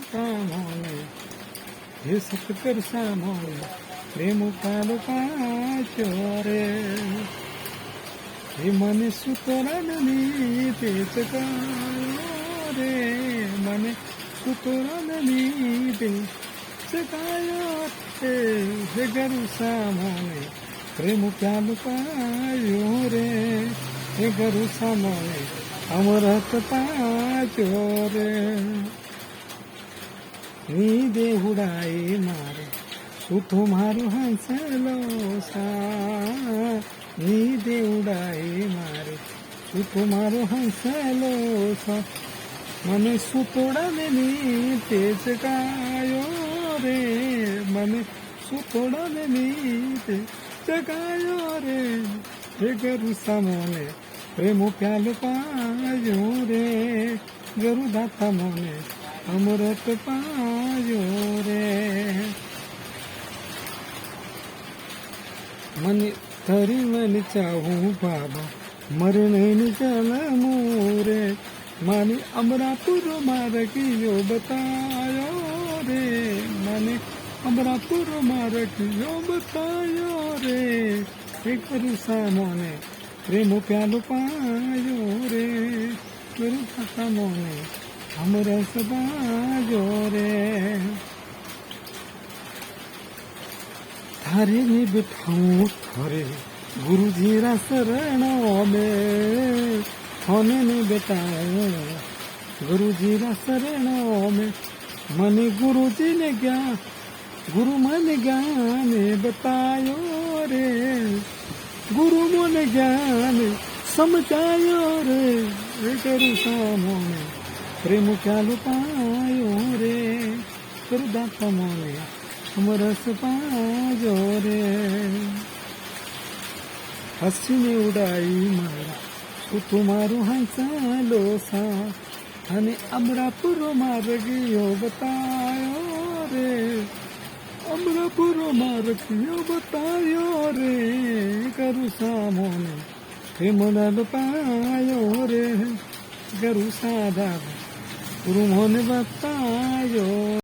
સામોને હે સતકર સામોને પ્રેમ કાલો પાછો રે હે મને સુતરાની તે ચકાયો રે મને સુતરાની તે ચકાયો હે ગરુ સામોને પ્રેમ કાલો પાયો રે હે ગરુ સામોને અમરત પાછો રે ની દેહુડાઈ મારે તું મારું હંસલો સા ની દેવડાઈ મારે તું મારું હંસલો સા મને સુતોડા ની તે ચકાયો રે મને સુતોડા ની તે ચકાયો રે હે ગરુ સામોને પ્રેમ પ્યાલ પાયો રે ગરુ દાતા મોને અમૃત પાયો રે મને તારી મન ચાહું બાબા મરણ ચાલ મોરે માની અમરાપુર મારકીયો બતાયો રે મને અમરાપુર મારકીયો બતાયો રે હે ગરુ સામોને પ્રેમ પ્યાલો પાયો રે ગરુ સામોને અમરસ પાયો રે थारे में बिठाऊं थारे गुरुजी रा शरणों में थाने में बिठाऊं गुरुजी रा शरणों में मने गुरुजी ने ज्ञान गुरु मन ज्ञान बतायो रे गुरु मन ज्ञान समझायो रे गरु सामोने प्रेम चालू पायो रे गुरुदाता मोने अमरस पायो रे हसीने उडाई मारा तुम्हारू हंसलो सा અને અમરાપુર માર્ગીયો બતાયો રે અમરાપુર માર્ગીયો બતાયો રે ગરુ સામોને પ્રેમલાલ પાયો રે ગરુ સાદા ગુરુ મોને બતાયો